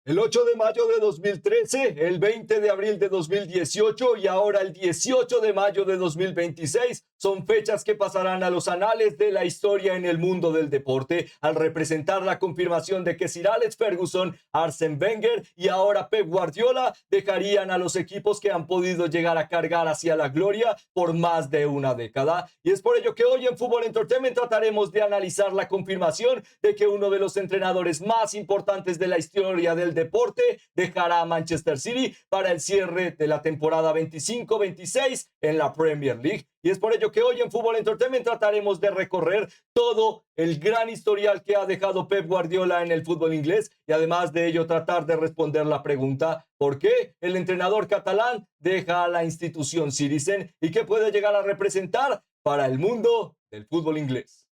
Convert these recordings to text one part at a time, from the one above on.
El 8 de mayo de 2013, el 20 de abril de 2018 y ahora el 18 de mayo de 2026 son fechas que pasarán a los anales de la historia en el mundo del deporte al representar la confirmación de que Sir Alex Ferguson, Arsene Wenger y ahora Pep Guardiola dejarían a los equipos que han podido llegar a cargar hacia la gloria por más de una década. Y es por ello que hoy en Fútbol Entertainment trataremos de analizar la confirmación de que uno de los entrenadores más importantes de la historia del deporte dejará a Manchester City para el cierre de la temporada 25-26 en la Premier League. Y es por ello que hoy en Fútbol Entertainment trataremos de recorrer todo el gran historial que ha dejado Pep Guardiola en el fútbol inglés y además de ello tratar de responder la pregunta ¿por qué el entrenador catalán deja a la institución Citizen y qué puede llegar a representar para el mundo del fútbol inglés?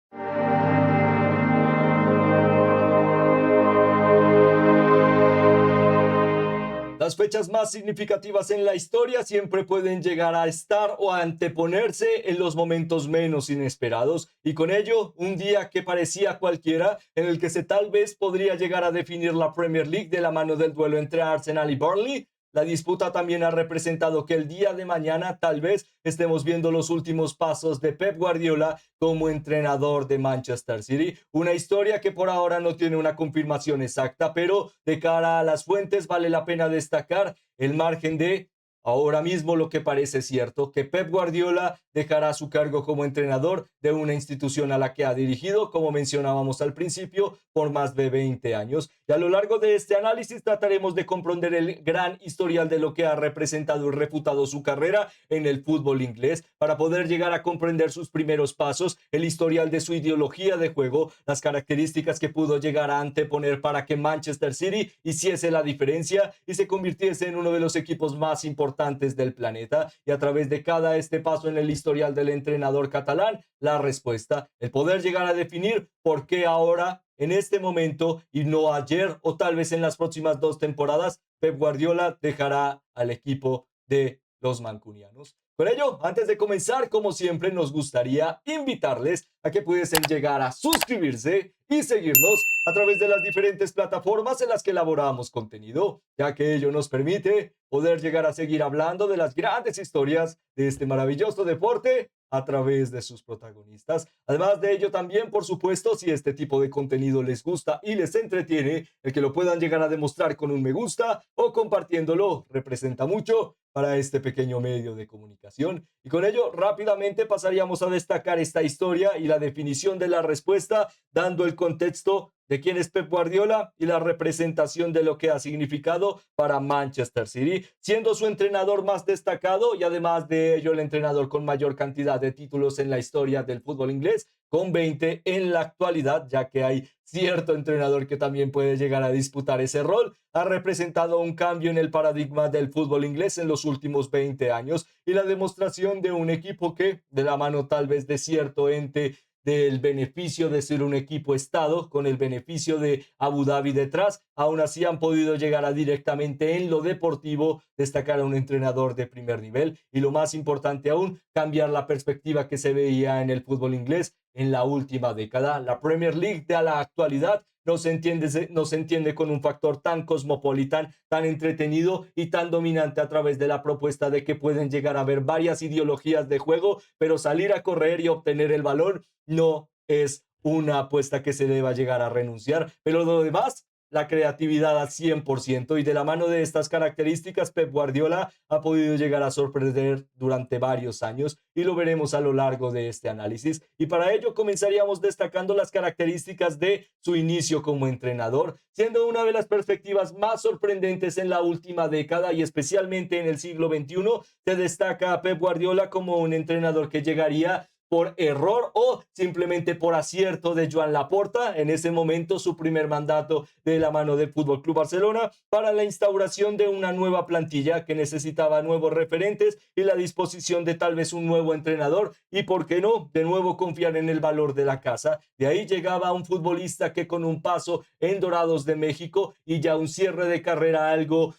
Las fechas más significativas en la historia siempre pueden llegar a estar o a anteponerse en los momentos menos inesperados y con ello un día que parecía cualquiera en el que se tal vez podría llegar a definir la Premier League de la mano del duelo entre Arsenal y Burnley. La disputa también ha representado que el día de mañana tal vez estemos viendo los últimos pasos de Pep Guardiola como entrenador de Manchester City. Una historia que por ahora no tiene una confirmación exacta, pero de cara a las fuentes vale la pena destacar el margen de ahora mismo lo que parece cierto, que Pep Guardiola dejará su cargo como entrenador de una institución a la que ha dirigido, como mencionábamos al principio, por más de 20 años. Y a lo largo de este análisis trataremos de comprender el gran historial de lo que ha representado y refutado su carrera en el fútbol inglés para poder llegar a comprender sus primeros pasos, el historial de su ideología de juego, las características que pudo llegar a anteponer para que Manchester City hiciese la diferencia y se convirtiese en uno de los equipos más importantes del planeta. Y a través de cada este paso en el historial del entrenador catalán, la respuesta, el poder llegar a definir por qué ahora en este momento y no ayer o tal vez en las próximas 2 temporadas, Pep Guardiola dejará al equipo de los mancunianos. Con ello, antes de comenzar, como siempre, nos gustaría invitarles a que pudiesen llegar a suscribirse y seguirnos a través de las diferentes plataformas en las que elaboramos contenido, ya que ello nos permite poder llegar a seguir hablando de las grandes historias de este maravilloso deporte a través de sus protagonistas. Además de ello, también, por supuesto, si este tipo de contenido les gusta y les entretiene, el que lo puedan llegar a demostrar con un me gusta o compartiéndolo representa mucho para este pequeño medio de comunicación. Y con ello, rápidamente pasaríamos a destacar esta historia y la definición de la respuesta, dando el contexto de quién es Pep Guardiola y la representación de lo que ha significado para Manchester City, siendo su entrenador más destacado y además de ello el entrenador con mayor cantidad de títulos en la historia del fútbol inglés, con 20 en la actualidad, ya que hay cierto entrenador que también puede llegar a disputar ese rol. Ha representado un cambio en el paradigma del fútbol inglés en los últimos 20 años y la demostración de un equipo que, de la mano tal vez de cierto ente del beneficio de ser un equipo estado, con el beneficio de Abu Dhabi detrás, aún así han podido llegar a directamente en lo deportivo destacar a un entrenador de primer nivel y lo más importante aún, cambiar la perspectiva que se veía en el fútbol inglés en la última década. La Premier League de la actualidad no se entiende con un factor tan cosmopolitan, tan entretenido y tan dominante a través de la propuesta de que pueden llegar a haber varias ideologías de juego, pero salir a correr y obtener el balón no es una apuesta que se deba llegar a renunciar. Pero lo demás, la creatividad al 100% y de la mano de estas características, Pep Guardiola ha podido llegar a sorprender durante varios años y lo veremos a lo largo de este análisis. Y para ello comenzaríamos destacando las características de su inicio como entrenador, siendo una de las perspectivas más sorprendentes en la última década y especialmente en el siglo XXI, se destaca a Pep Guardiola como un entrenador que llegaría por error o simplemente por acierto de Joan Laporta, en ese momento su primer mandato de la mano del Fútbol Club Barcelona, para la instauración de una nueva plantilla que necesitaba nuevos referentes y la disposición de tal vez un nuevo entrenador y, por qué no, de nuevo confiar en el valor de la casa. De ahí llegaba un futbolista que con un paso en Dorados de México y ya un cierre de carrera algo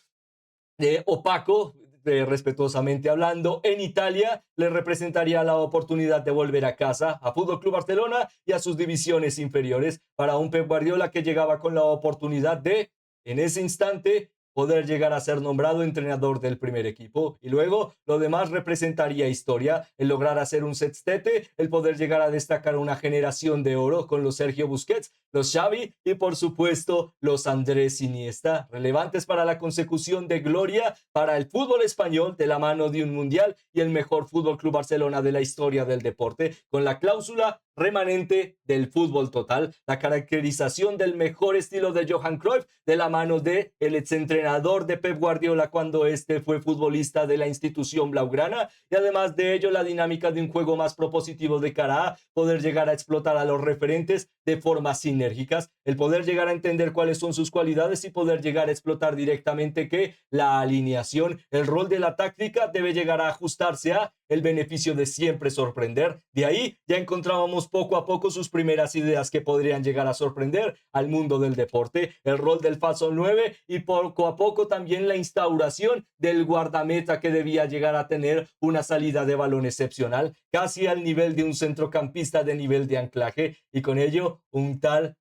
opaco, respetuosamente hablando, en Italia le representaría la oportunidad de volver a casa a Fútbol Club Barcelona y a sus divisiones inferiores para un Pep Guardiola que llegaba con la oportunidad de en ese instante poder llegar a ser nombrado entrenador del primer equipo y luego lo demás representaría historia, el lograr hacer un sextete, el poder llegar a destacar una generación de oro con los Sergio Busquets, los Xavi y por supuesto los Andrés Iniesta, relevantes para la consecución de gloria para el fútbol español de la mano de un mundial y el mejor Fútbol Club Barcelona de la historia del deporte, con la cláusula remanente del fútbol total, la caracterización del mejor estilo de Johan Cruyff de la mano de el exentrenador de Pep Guardiola cuando este fue futbolista de la institución blaugrana y además de ello la dinámica de un juego más propositivo de cara a poder llegar a explotar a los referentes de formas sinérgicas, el poder llegar a entender cuáles son sus cualidades y poder llegar a explotar directamente que la alineación, el rol de la táctica debe llegar a ajustarse a el beneficio de siempre sorprender. De ahí ya encontrábamos poco a poco sus primeras ideas que podrían llegar a sorprender al mundo del deporte, el rol del falso 9 y poco a poco también la instauración del guardameta que debía llegar a tener una salida de balón excepcional, casi al nivel de un centrocampista de nivel de anclaje y con ello un tal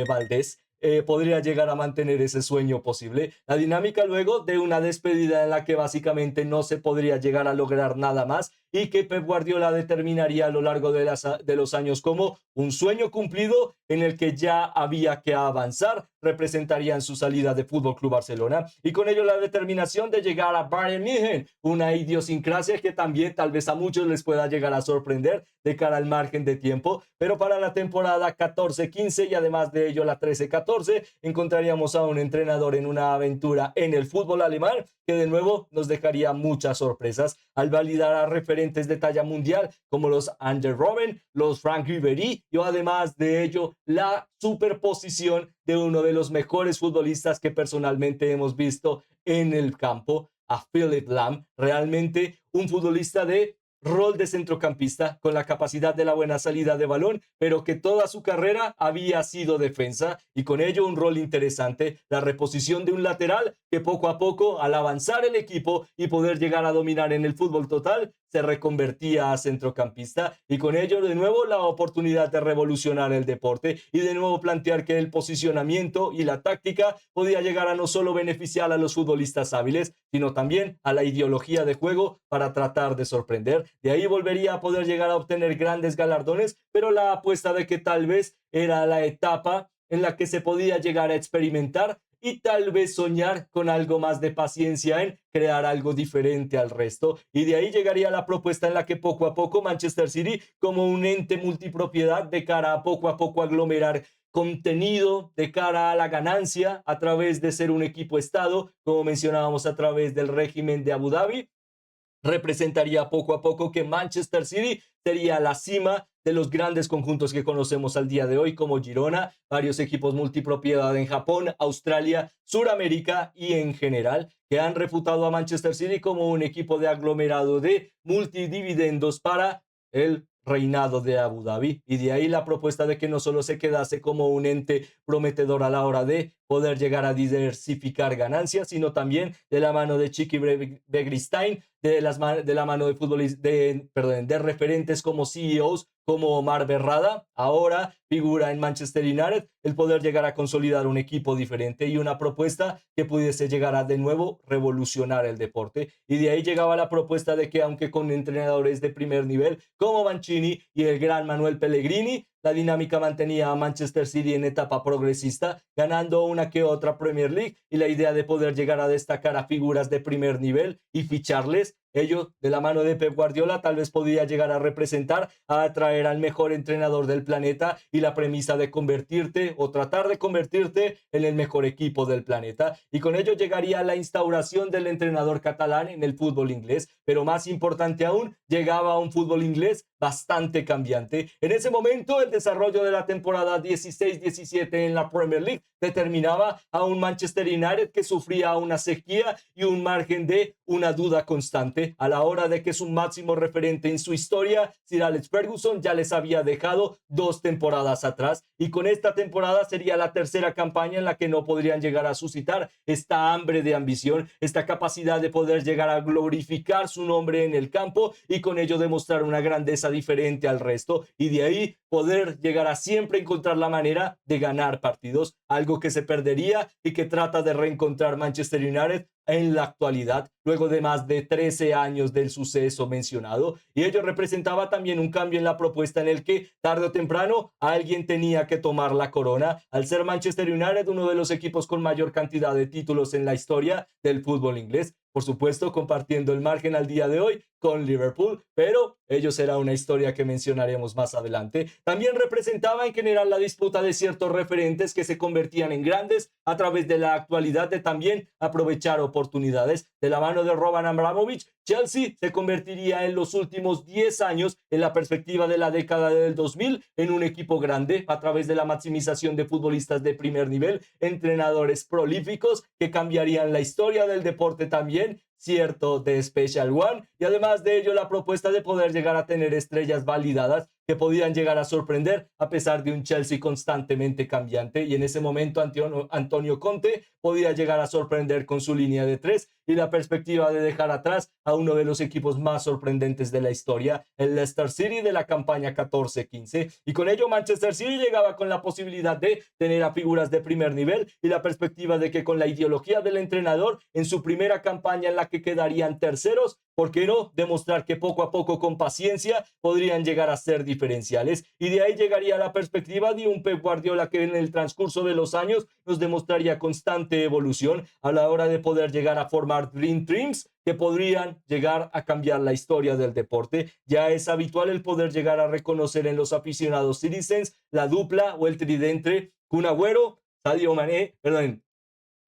Valdés. Podría llegar a mantener ese sueño posible. La dinámica luego de una despedida en la que básicamente no se podría llegar a lograr nada más y que Pep Guardiola determinaría a lo largo de los años como un sueño cumplido en el que ya había que avanzar, representarían su salida de Fútbol Club Barcelona y con ello la determinación de llegar a Bayern München, una idiosincrasia que también tal vez a muchos les pueda llegar a sorprender de cara al margen de tiempo, pero para la temporada 14-15 y además de ello la 13-14 encontraríamos a un entrenador en una aventura en el fútbol alemán que de nuevo nos dejaría muchas sorpresas al validar a referentes de talla mundial como los Arjen Robben, los Frank Ribéry y además de ello la superposición de uno de los mejores futbolistas que personalmente hemos visto en el campo, a Philipp Lahm, realmente un futbolista de rol de centrocampista con la capacidad de la buena salida de balón, pero que toda su carrera había sido defensa y con ello un rol interesante, la reposición de un lateral que poco a poco al avanzar el equipo y poder llegar a dominar en el fútbol total se reconvertía a centrocampista y con ello de nuevo la oportunidad de revolucionar el deporte y de nuevo plantear que el posicionamiento y la táctica podía llegar a no solo beneficiar a los futbolistas hábiles, sino también a la ideología de juego para tratar de sorprender. De ahí volvería a poder llegar a obtener grandes galardones, pero la apuesta de que tal vez era la etapa en la que se podía llegar a experimentar y tal vez soñar con algo más de paciencia en crear algo diferente al resto. Y de ahí llegaría la propuesta en la que poco a poco Manchester City, como un ente multipropiedad de cara a poco aglomerar contenido de cara a la ganancia a través de ser un equipo estado, como mencionábamos a través del régimen de Abu Dhabi, representaría poco a poco que Manchester City sería la cima de los grandes conjuntos que conocemos al día de hoy, como Girona, varios equipos multipropiedad en Japón, Australia, Suramérica y en general, que han refutado a Manchester City como un equipo de aglomerado de multidividendos para el reinado de Abu Dhabi. Y de ahí la propuesta de que no solo se quedase como un ente prometedor a la hora de poder llegar a diversificar ganancias, sino también de la mano de Chiqui Begristein, de la mano de referentes como CEOs, como Omar Berrada, ahora figura en Manchester United, el poder llegar a consolidar un equipo diferente y una propuesta que pudiese llegar a de nuevo revolucionar el deporte. Y de ahí llegaba la propuesta de que aunque con entrenadores de primer nivel como Mancini y el gran Manuel Pellegrini, la dinámica mantenía a Manchester City en etapa progresista, ganando una que otra Premier League y la idea de poder llegar a destacar a figuras de primer nivel y ficharles. Ello, de la mano de Pep Guardiola, tal vez podía llegar a representar, a atraer al mejor entrenador del planeta y la premisa de convertirte o tratar de convertirte en el mejor equipo del planeta. Y con ello llegaría la instauración del entrenador catalán en el fútbol inglés, pero más importante aún, llegaba a un fútbol inglés bastante cambiante. En ese momento, el desarrollo de la temporada 16-17 en la Premier League determinaba a un Manchester United que sufría una sequía y un margen de una duda constante a la hora de que su máximo referente en su historia, Sir Alex Ferguson, ya les había dejado 2 temporadas atrás y con esta temporada sería la tercera campaña en la que no podrían llegar a suscitar esta hambre de ambición, esta capacidad de poder llegar a glorificar su nombre en el campo y con ello demostrar una grandeza diferente al resto y de ahí poder llegar a siempre encontrar la manera de ganar partidos, algo que se perdería y que trata de reencontrar Manchester United en la actualidad, luego de más de 13 años del suceso mencionado. Y ello representaba también un cambio en la propuesta en el que tarde o temprano alguien tenía que tomar la corona, al ser Manchester United uno de los equipos con mayor cantidad de títulos en la historia del fútbol inglés. Por supuesto, compartiendo el margen al día de hoy con Liverpool, pero ello será una historia que mencionaremos más adelante. También representaba en general la disputa de ciertos referentes que se convertían en grandes a través de la actualidad de también aprovechar oportunidades. De la mano de Roman Abramovich, Chelsea se convertiría en los últimos 10 años, en la perspectiva de la década del 2000, en un equipo grande a través de la maximización de futbolistas de primer nivel, entrenadores prolíficos que cambiarían la historia del deporte también, cierto de Special One, y además de ello la propuesta de poder llegar a tener estrellas validadas que podían llegar a sorprender a pesar de un Chelsea constantemente cambiante, y en ese momento Antonio Conte podía llegar a sorprender con su línea de tres y la perspectiva de dejar atrás a uno de los equipos más sorprendentes de la historia, el Leicester City de la campaña 14-15, y con ello Manchester City llegaba con la posibilidad de tener a figuras de primer nivel y la perspectiva de que con la ideología del entrenador en su primera campaña en la que quedarían terceros, ¿por qué no demostrar que poco a poco con paciencia podrían llegar a ser diferenciales? Y de ahí llegaría la perspectiva de un Pep Guardiola que en el transcurso de los años nos demostraría constante evolución a la hora de poder llegar a formar Dream Teams que podrían llegar a cambiar la historia del deporte. Ya es habitual el poder llegar a reconocer en los aficionados Citizens la dupla o el tridente Kun Agüero, Sadio Mané, perdón,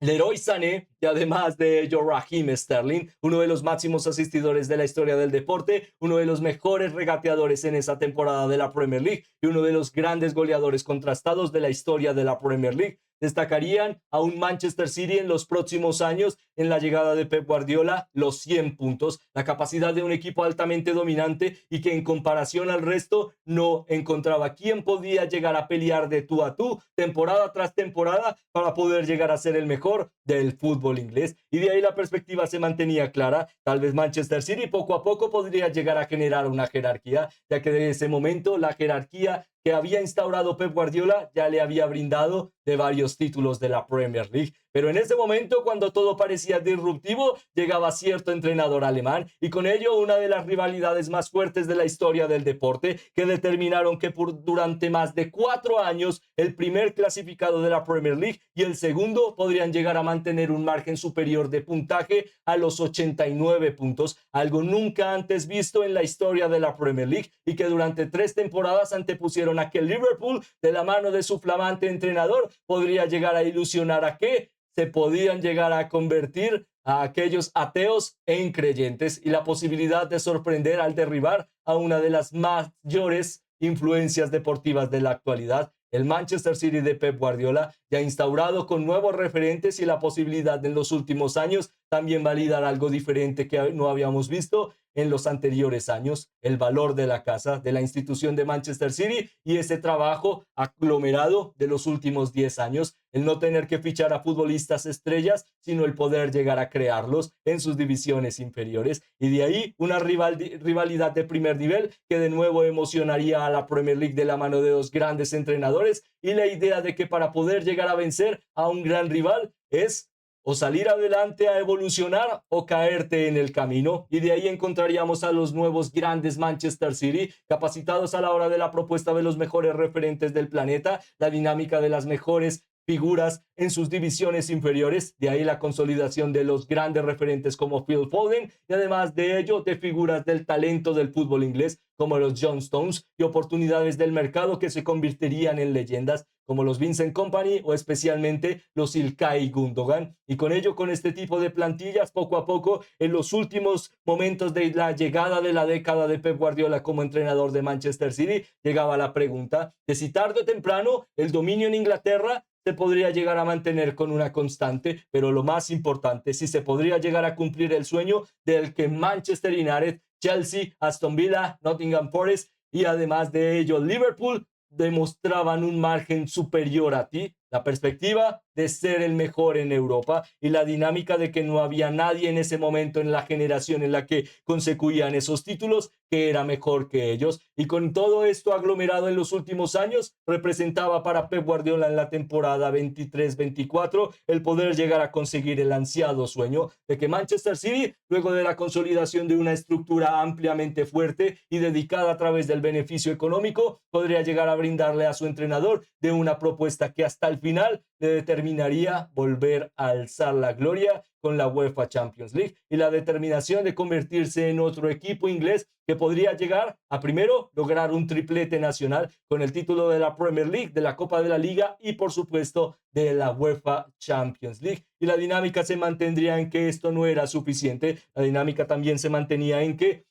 Leroy Sané y además de ello Raheem Sterling, uno de los máximos asistidores de la historia del deporte, uno de los mejores regateadores en esa temporada de la Premier League y uno de los grandes goleadores contrastados de la historia de la Premier League. Destacarían a un Manchester City en los próximos años en la llegada de Pep Guardiola, los 100 puntos, la capacidad de un equipo altamente dominante y que en comparación al resto no encontraba quién podía llegar a pelear de tú a tú, temporada tras temporada, para poder llegar a ser el mejor del fútbol inglés. Y de ahí la perspectiva se mantenía clara. Tal vez Manchester City poco a poco podría llegar a generar una jerarquía, ya que de ese momento la jerarquía que había instaurado Pep Guardiola ya le había brindado de varios títulos de la Premier League. Pero en ese momento, cuando todo parecía disruptivo, llegaba cierto entrenador alemán y con ello una de las rivalidades más fuertes de la historia del deporte que determinaron que durante más de 4 años el primer clasificado de la Premier League y el segundo podrían llegar a mantener un margen superior de puntaje a los 89 puntos, algo nunca antes visto en la historia de la Premier League y que durante 3 temporadas antepusieron a que Liverpool, de la mano de su flamante entrenador, podría llegar a ilusionar a que se podían llegar a convertir a aquellos ateos en creyentes y la posibilidad de sorprender al derribar a una de las mayores influencias deportivas de la actualidad, el Manchester City de Pep Guardiola, ya instaurado con nuevos referentes y la posibilidad de en los últimos años también validar algo diferente que no habíamos visto en los anteriores años, el valor de la casa, de la institución de Manchester City y ese trabajo aglomerado de los últimos 10 años, el no tener que fichar a futbolistas estrellas, sino el poder llegar a crearlos en sus divisiones inferiores. Y de ahí una rivalidad de primer nivel que de nuevo emocionaría a la Premier League de la mano de dos grandes entrenadores y la idea de que para poder llegar a vencer a un gran rival es o salir adelante a evolucionar o caerte en el camino. Y de ahí encontraríamos a los nuevos grandes Manchester City, capacitados a la hora de la propuesta de los mejores referentes del planeta, la dinámica de las mejores figuras en sus divisiones inferiores, de ahí la consolidación de los grandes referentes como Phil Foden y además de ello de figuras del talento del fútbol inglés como los John Stones y oportunidades del mercado que se convertirían en leyendas como los Vincent Kompany o especialmente los Ilkay Gundogan. Y con ello, con este tipo de plantillas, poco a poco, en los últimos momentos de la llegada de la década de Pep Guardiola como entrenador de Manchester City, llegaba la pregunta de si tarde o temprano el dominio en Inglaterra se podría llegar a mantener con una constante, pero lo más importante, si se podría llegar a cumplir el sueño del que Manchester United, Chelsea, Aston Villa, Nottingham Forest y además de ello Liverpool demostraban un margen superior a ti, la perspectiva de ser el mejor en Europa y la dinámica de que no había nadie en ese momento en la generación en la que consecuían esos títulos que era mejor que ellos. Y con todo esto aglomerado en los últimos años, representaba para Pep Guardiola en la temporada 23-24 el poder llegar a conseguir el ansiado sueño de que Manchester City, luego de la consolidación de una estructura ampliamente fuerte y dedicada a través del beneficio económico, podría llegar a brindarle a su entrenador de una propuesta que hasta el final le determinaría volver a alzar la gloria con la UEFA Champions League y la determinación de convertirse en otro equipo inglés que podría llegar a primero lograr un triplete nacional con el título de la Premier League, de la Copa de la Liga y por supuesto de la UEFA Champions League. Y la dinámica se mantendría en que esto no era suficiente, la dinámica también se mantenía en que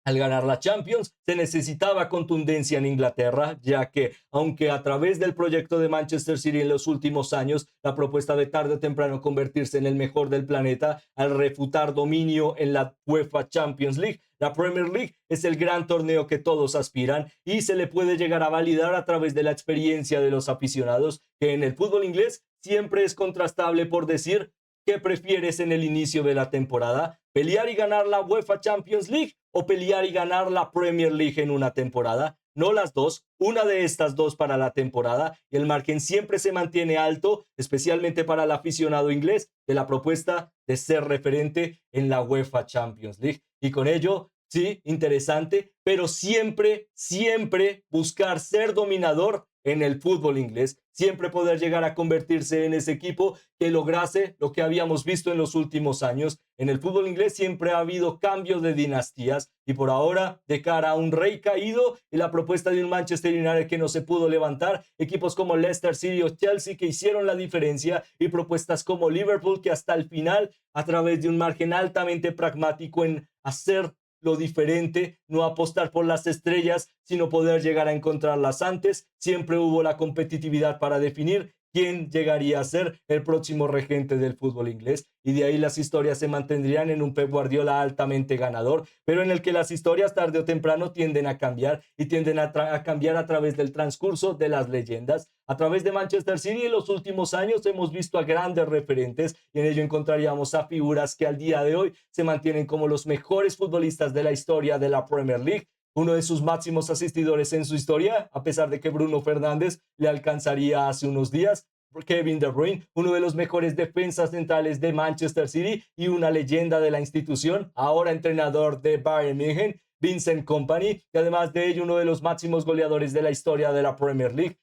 al ganar la Champions, se necesitaba contundencia en Inglaterra, ya que, aunque a través del proyecto de Manchester City en los últimos años, la propuesta de tarde o temprano convertirse en el mejor del planeta, al refutar dominio en la UEFA Champions League, la Premier League es el gran torneo que todos aspiran y se le puede llegar a validar a través de la experiencia de los aficionados, que en el fútbol inglés siempre es contrastable por decir ¿qué prefieres en el inicio de la temporada? ¿Pelear y ganar la UEFA Champions League o pelear y ganar la Premier League en una temporada? No las dos, una de estas dos para la temporada y el margen siempre se mantiene alto, especialmente para el aficionado inglés, de la propuesta de ser referente en la UEFA Champions League. Y con ello, sí, interesante, pero siempre, siempre buscar ser dominador en el fútbol inglés, siempre poder llegar a convertirse en ese equipo que lograse lo que habíamos visto en los últimos años. En el fútbol inglés siempre ha habido cambios de dinastías y por ahora, de cara a un rey caído y la propuesta de un Manchester United que no se pudo levantar, equipos como Leicester City o Chelsea que hicieron la diferencia y propuestas como Liverpool que hasta el final, a través de un margen altamente pragmático en hacer lo diferente, no apostar por las estrellas, sino poder llegar a encontrarlas antes. Siempre hubo la competitividad para definir quién llegaría a ser el próximo regente del fútbol inglés. Y de ahí las historias se mantendrían en un Pep Guardiola altamente ganador, pero en el que las historias tarde o temprano tienden a cambiar y tienden a cambiar a través del transcurso de las leyendas. A través de Manchester City en los últimos años hemos visto a grandes referentes y en ello encontraríamos a figuras que al día de hoy se mantienen como los mejores futbolistas de la historia de la Premier League. Uno de sus máximos asistidores en su historia, a pesar de que Bruno Fernández le alcanzaría hace unos días, Kevin De Bruyne, uno de los mejores defensas centrales de Manchester City y una leyenda de la institución, ahora entrenador de Bayern München, Vincent Kompany, y además de ello uno de los máximos goleadores de la historia de la Premier League,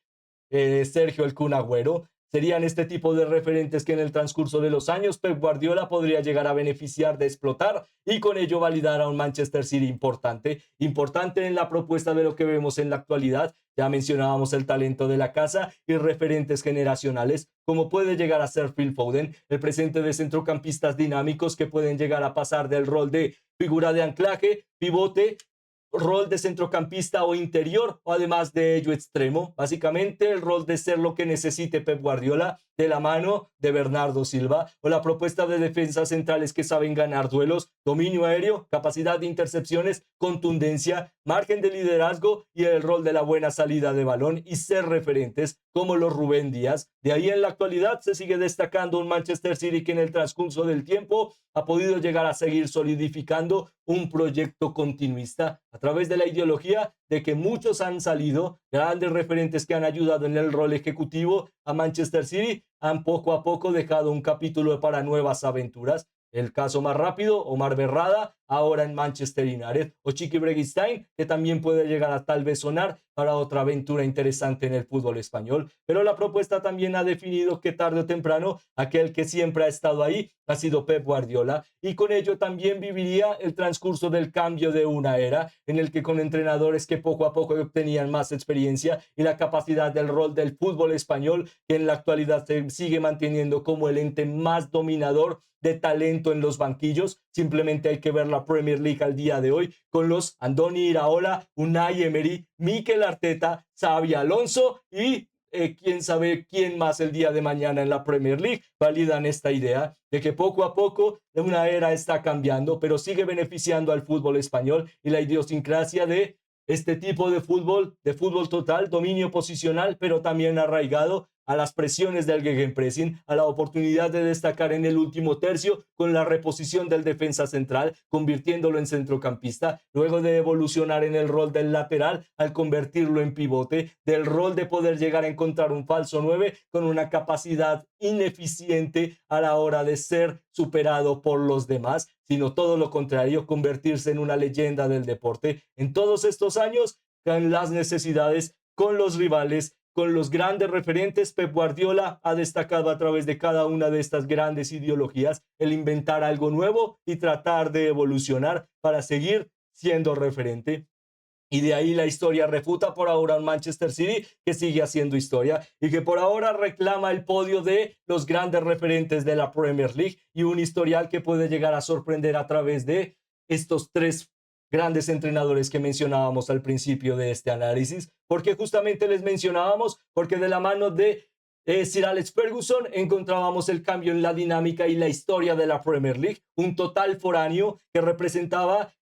Sergio El Kun Agüero. Serían este tipo de referentes que en el transcurso de los años Pep Guardiola podría llegar a beneficiar de explotar y con ello validar a un Manchester City importante en la propuesta de lo que vemos en la actualidad. Ya mencionábamos el talento de la casa y referentes generacionales, como puede llegar a ser Phil Foden, el presente de centrocampistas dinámicos que pueden llegar a pasar del rol de figura de anclaje, pivote, rol de centrocampista o interior o además de ello extremo, básicamente el rol de ser lo que necesite Pep Guardiola de la mano de Bernardo Silva o la propuesta de defensas centrales que saben ganar duelos, dominio aéreo, capacidad de intercepciones, contundencia, margen de liderazgo y el rol de la buena salida de balón y ser referentes como los Rubén Díaz. De ahí en la actualidad se sigue destacando un Manchester City que en el transcurso del tiempo ha podido llegar a seguir solidificando un proyecto continuista a través de la ideología de que muchos han salido, grandes referentes que han ayudado en el rol ejecutivo a Manchester City, han poco a poco dejado un capítulo para nuevas aventuras. El caso más rápido, Omar Berrada, ahora en Manchester United, o Chiqui Breguistein, que también puede llegar a tal vez sonar para otra aventura interesante en el fútbol español. Pero la propuesta también ha definido que tarde o temprano aquel que siempre ha estado ahí ha sido Pep Guardiola y con ello también viviría el transcurso del cambio de una era en el que con entrenadores que poco a poco obtenían más experiencia y la capacidad del rol del fútbol español que en la actualidad se sigue manteniendo como el ente más dominador de talento en los banquillos. Simplemente hay que ver la Premier League al día de hoy con los Andoni Iraola, Unai Emery, Mikel Arteta, Xabi Alonso y quién sabe quién más el día de mañana en la Premier League validan esta idea de que poco a poco una era está cambiando, pero sigue beneficiando al fútbol español y la idiosincrasia de este tipo de fútbol total, dominio posicional, pero también arraigado a las presiones del gegenpressing, a la oportunidad de destacar en el último tercio con la reposición del defensa central, convirtiéndolo en centrocampista, luego de evolucionar en el rol del lateral al convertirlo en pivote, del rol de poder llegar a encontrar un falso 9 con una capacidad ineficiente a la hora de ser superado por los demás, sino todo lo contrario, convertirse en una leyenda del deporte. En todos estos años, con las necesidades, con los rivales, con los grandes referentes, Pep Guardiola ha destacado a través de cada una de estas grandes ideologías el inventar algo nuevo y tratar de evolucionar para seguir siendo referente. Y de ahí la historia refuta por ahora un Manchester City que sigue haciendo historia y que por ahora reclama el podio de los grandes referentes de la Premier League y un historial que puede llegar a sorprender a través de estos tres grandes entrenadores que mencionábamos al principio de este análisis. Porque justamente les mencionábamos, porque de la mano de Sir Alex Ferguson encontrábamos el cambio en la dinámica y la historia de la Premier League, un total foráneo que representaba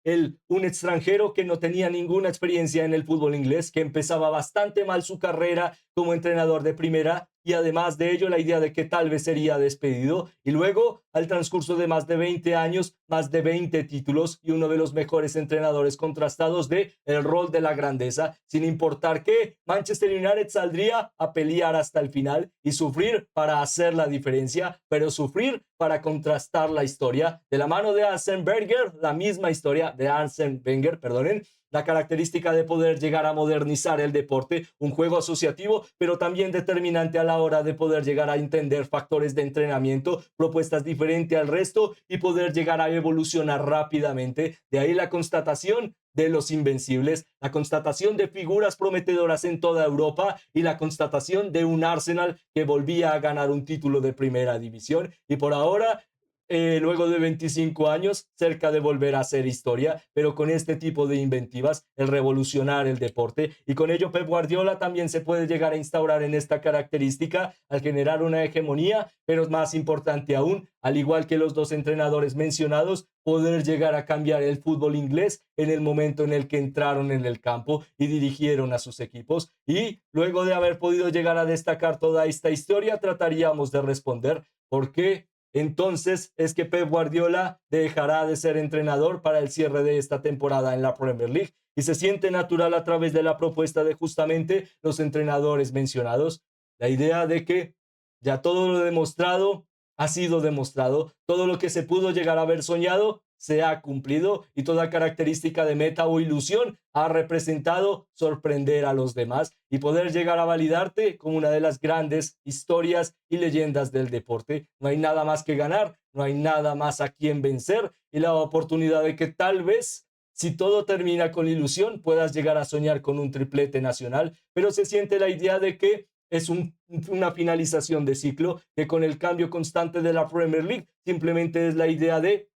un extranjero que no tenía ninguna experiencia en el fútbol inglés, que empezaba bastante mal su carrera como entrenador de primera y además de ello la idea de que tal vez sería despedido y luego al transcurso de más de 20 años, más de 20 títulos y uno de los mejores entrenadores contrastados de el rol de la grandeza, sin importar que Manchester United saldría a pelear hasta el final y sufrir para hacer la diferencia, pero sufrir para contrastar la historia. De la mano de Arsene Wenger, la misma historia de Arsene Wenger, perdonen, la característica de poder llegar a modernizar el deporte, un juego asociativo, pero también determinante a la hora de poder llegar a entender factores de entrenamiento, propuestas diferentes al resto y poder llegar a evolucionar rápidamente. De ahí la constatación de los invencibles, la constatación de figuras prometedoras en toda Europa y la constatación de un Arsenal que volvía a ganar un título de primera división y por ahora luego de 25 años, cerca de volver a hacer historia, pero con este tipo de inventivas, el revolucionar el deporte. Y con ello Pep Guardiola también se puede llegar a instaurar en esta característica al generar una hegemonía, pero más importante aún, al igual que los dos entrenadores mencionados, poder llegar a cambiar el fútbol inglés en el momento en el que entraron en el campo y dirigieron a sus equipos. Y luego de haber podido llegar a destacar toda esta historia, trataríamos de responder por qué entonces es que Pep Guardiola dejará de ser entrenador para el cierre de esta temporada en la Premier League y se siente natural a través de la propuesta de justamente los entrenadores mencionados. La idea de que ya todo lo demostrado ha sido demostrado, todo lo que se pudo llegar a haber soñado se ha cumplido y toda característica de meta o ilusión ha representado sorprender a los demás y poder llegar a validarte como una de las grandes historias y leyendas del deporte. No hay nada más que ganar, no hay nada más a quien vencer y la oportunidad de que tal vez, si todo termina con ilusión, puedas llegar a soñar con un triplete nacional, pero se siente la idea de que es una finalización de ciclo, que con el cambio constante de la Premier League simplemente es la idea de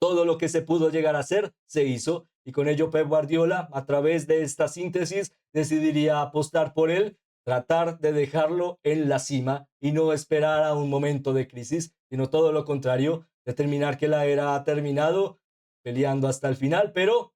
todo lo que se pudo llegar a hacer, se hizo, y con ello Pep Guardiola, a través de esta síntesis, decidiría apostar por él, tratar de dejarlo en la cima y no esperar a un momento de crisis, sino todo lo contrario, determinar que la era ha terminado, peleando hasta el final, pero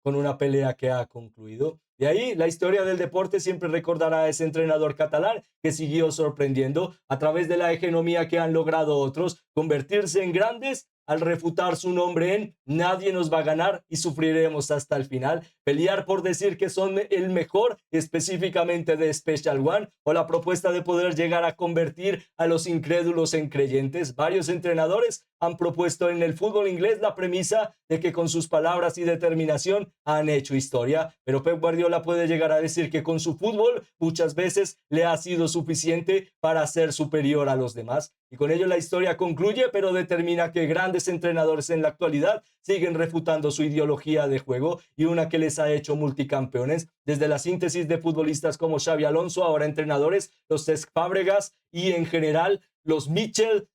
con una pelea que ha concluido. De ahí, la historia del deporte siempre recordará a ese entrenador catalán que siguió sorprendiendo a través de la hegemonía que han logrado otros, convertirse en grandes al refutar su nombre en nadie nos va a ganar y sufriremos hasta el final, pelear por decir que son el mejor, específicamente de Special One, o la propuesta de poder llegar a convertir a los incrédulos en creyentes. Varios entrenadores han propuesto en el fútbol inglés la premisa de que con sus palabras y determinación han hecho historia, pero Pep Guardiola puede llegar a decir que con su fútbol muchas veces le ha sido suficiente para ser superior a los demás. Y con ello la historia concluye, pero determina que grandes entrenadores en la actualidad siguen refutando su ideología de juego y una que les ha hecho multicampeones, desde la síntesis de futbolistas como Xabi Alonso, ahora entrenadores, los Cesc Fábregas y en general los Mitchell,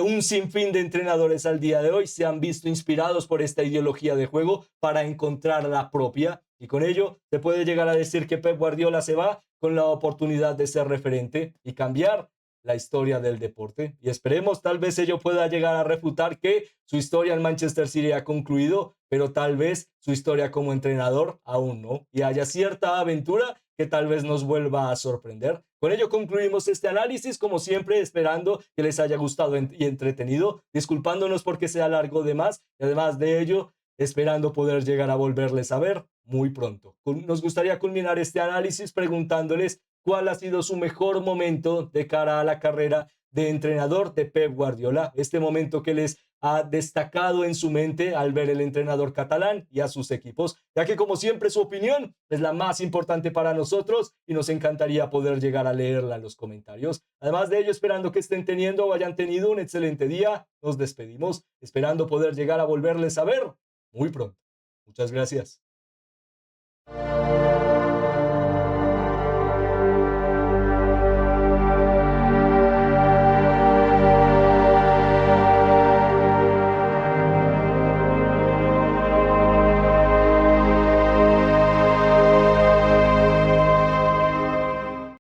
un sinfín de entrenadores al día de hoy se han visto inspirados por esta ideología de juego para encontrar la propia y con ello se puede llegar a decir que Pep Guardiola se va con la oportunidad de ser referente y cambiar la historia del deporte y esperemos tal vez ello pueda llegar a refutar que su historia en Manchester City ha concluido, pero tal vez su historia como entrenador aún no y haya cierta aventura que tal vez nos vuelva a sorprender. Con ello concluimos este análisis, como siempre, esperando que les haya gustado y entretenido, disculpándonos porque sea largo de más, y además de ello, esperando poder llegar a volverles a ver muy pronto. Nos gustaría culminar este análisis preguntándoles cuál ha sido su mejor momento de cara a la carrera de entrenador de Pep Guardiola, este momento que les ha destacado en su mente al ver el entrenador catalán y a sus equipos, ya que como siempre su opinión es la más importante para nosotros y nos encantaría poder llegar a leerla en los comentarios. Además de ello, esperando que estén teniendo o hayan tenido un excelente día, nos despedimos, esperando poder llegar a volverles a ver muy pronto. Muchas gracias.